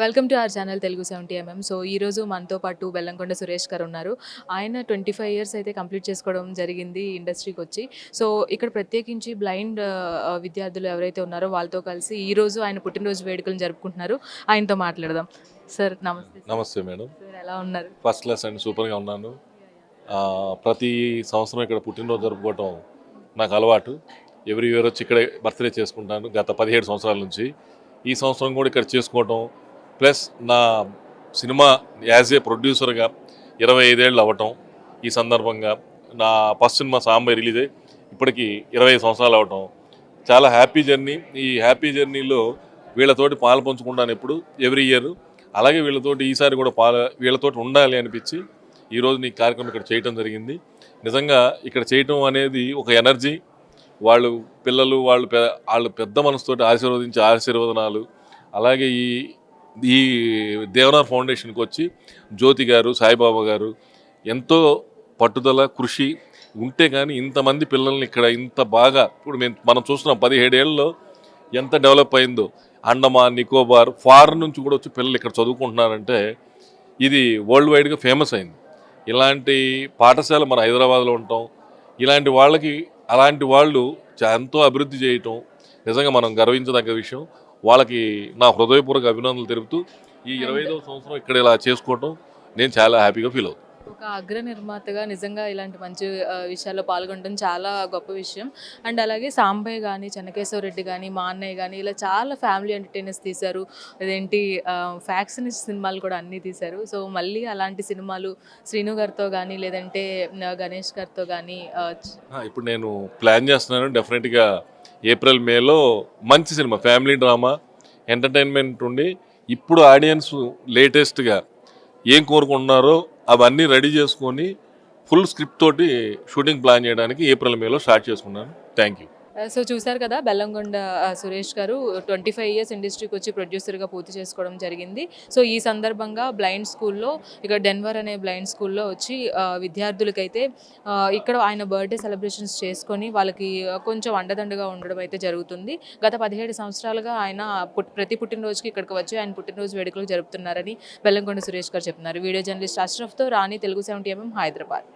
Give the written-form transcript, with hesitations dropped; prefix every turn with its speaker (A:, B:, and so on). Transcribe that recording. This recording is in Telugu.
A: Welcome to our channel Telugu 70mm. So ఈరోజు మనతో పాటు బెల్లంకొండ సురేష్ గారు ఉన్నారు. ఆయన 25 ఇయర్స్ అయితే కంప్లీట్ చేసుకోవడం జరిగింది ఇండస్ట్రీకి వచ్చి. సో ఇక్కడ ప్రత్యేకించి బ్లైండ్ విద్యార్థులు ఎవరైతే ఉన్నారో వాళ్ళతో కలిసి ఈరోజు ఆయన పుట్టినరోజు వేడుకలను జరుపుకుంటున్నారు. ఆయనతో మాట్లాడదాం. సార్ నమస్తే.
B: నమస్తే మేడం.
A: సార్ ఎలా ఉన్నారు?
B: ఫస్ట్ క్లాస్ అండి, సూపర్గా ఉన్నాను. ప్రతి సంవత్సరం ఇక్కడ పుట్టినరోజు జరుపుకోవటం నాకు అలవాటు. ఎవ్రీ ఇయర్ వచ్చి ఇక్కడే బర్త్డే చేసుకుంటాను గత 17 సంవత్సరాల నుంచి. ఈ సంవత్సరం కూడా ఇక్కడ చేసుకోవటం, ప్లస్ నా సినిమా యాజ్ ఏ ప్రొడ్యూసర్గా 25 ఏళ్ళు అవ్వటం, ఈ సందర్భంగా నా ఫస్ట్ సినిమా సాంబై రిలీజ్ అయ్యి ఇప్పటికి 25 సంవత్సరాలు అవ్వటం చాలా హ్యాపీ జర్నీ. ఈ హ్యాపీ జర్నీలో వీళ్ళతోటి పాలు పంచుకుంటాను ఎప్పుడు, ఎవ్రీ ఇయర్. అలాగే వీళ్ళతోటి ఈసారి కూడా వీళ్ళతోటి ఉండాలి అనిపించి ఈరోజు నీ కార్యక్రమం ఇక్కడ చేయటం జరిగింది. నిజంగా ఇక్కడ చేయటం అనేది ఒక ఎనర్జీ. వాళ్ళు పిల్లలు వాళ్ళు పెద్ద మనసుతోటి ఆశీర్వదించే ఆశీర్వదనాలు. అలాగే ఈ దేవనార్ ఫౌండేషన్కి వచ్చి జ్యోతి గారు, సాయిబాబా గారు ఎంతో పట్టుదల, కృషి ఉంటే కానీ ఇంతమంది పిల్లల్ని ఇక్కడ ఇంత బాగా ఇప్పుడు మనం చూస్తున్నాం 17 ఏళ్ళలో ఎంత డెవలప్ అయిందో. అండమాన్, నికోబార్, ఫారెన్ నుంచి కూడా వచ్చి పిల్లలు ఇక్కడ చదువుకుంటున్నారంటే ఇది వరల్డ్ వైడ్గా ఫేమస్ అయింది. ఇలాంటి పాఠశాల మన హైదరాబాద్లో ఉంటాం. ఇలాంటి వాళ్ళకి అలాంటి వాళ్ళు ఎంతో అభివృద్ధి చేయటం నిజంగా మనం గర్వించదగ్గ విషయం. వాళ్ళకి నా హృదయపూర్వక అభినందనలు తెలుపుతూ ఈ 25వ సంవత్సరం ఇక్కడ ఇలా చేసుకోవటం నేను చాలా హ్యాపీగా ఫీల్ అవుతాను.
A: ఒక అగ్ర నిర్మాతగా నిజంగా ఇలాంటి మంచి విషయాల్లో పాల్గొనడం చాలా గొప్ప విషయం. అండ్ అలాగే సాంబయ్య కానీ, చెన్నకేశవ రెడ్డి కానీ, మా అన్నయ్య కానీ ఇలా చాలా ఫ్యామిలీ ఎంటర్టైనర్స్ తీశారు. అదేంటి ఫ్యాక్షనిస్ట్ సినిమాలు కూడా అన్నీ తీశారు. సో మళ్ళీ అలాంటి సినిమాలు శ్రీను గారితో కానీ లేదంటే గణేష్ గారితో కానీ
B: ఇప్పుడు నేను ప్లాన్ చేస్తున్నాను. డెఫినెట్గా ఏప్రిల్ మేలో మంచి సినిమా, ఫ్యామిలీ డ్రామా, ఎంటర్టైన్మెంట్ ఉండి ఇప్పుడు ఆడియన్స్ లేటెస్ట్గా ఏం కోరుకుంటున్నారో అవన్నీ రెడీ చేసుకొని ఫుల్ స్క్రిప్ట్ తోటి షూటింగ్ ప్లాన్ చేయడానికి ఏప్రిల్ మేలో స్టార్ట్ చేసుకున్నాను. Thank you.
A: సో చూశారు కదా, బెల్లంకొండ సురేష్ గారు 25 ఇయర్స్ ఇండస్ట్రీకి వచ్చి ప్రొడ్యూసర్గా పూర్తి చేసుకోవడం జరిగింది. సో ఈ సందర్భంగా బ్లైండ్ స్కూల్లో, ఇక్కడ డెన్వర్ అనే బ్లైండ్ స్కూల్లో వచ్చి విద్యార్థులకైతే ఇక్కడ ఆయన బర్త్డే సెలబ్రేషన్స్ చేసుకొని వాళ్ళకి కొంచెం అండదండగా ఉండడం అయితే జరుగుతుంది. గత 17 సంవత్సరాలుగా ఆయన ప్రతి పుట్టినరోజుకి ఇక్కడికి వచ్చి ఆయన పుట్టినరోజు వేడుకలు జరుపుతున్నారని బెల్లంకొండ సురేష్ గారు చెప్తున్నారు. వీడియో జర్నలిస్ట్ అష్రఫ్తో రాణి, తెలుగు 70mm, హైదరాబాద్.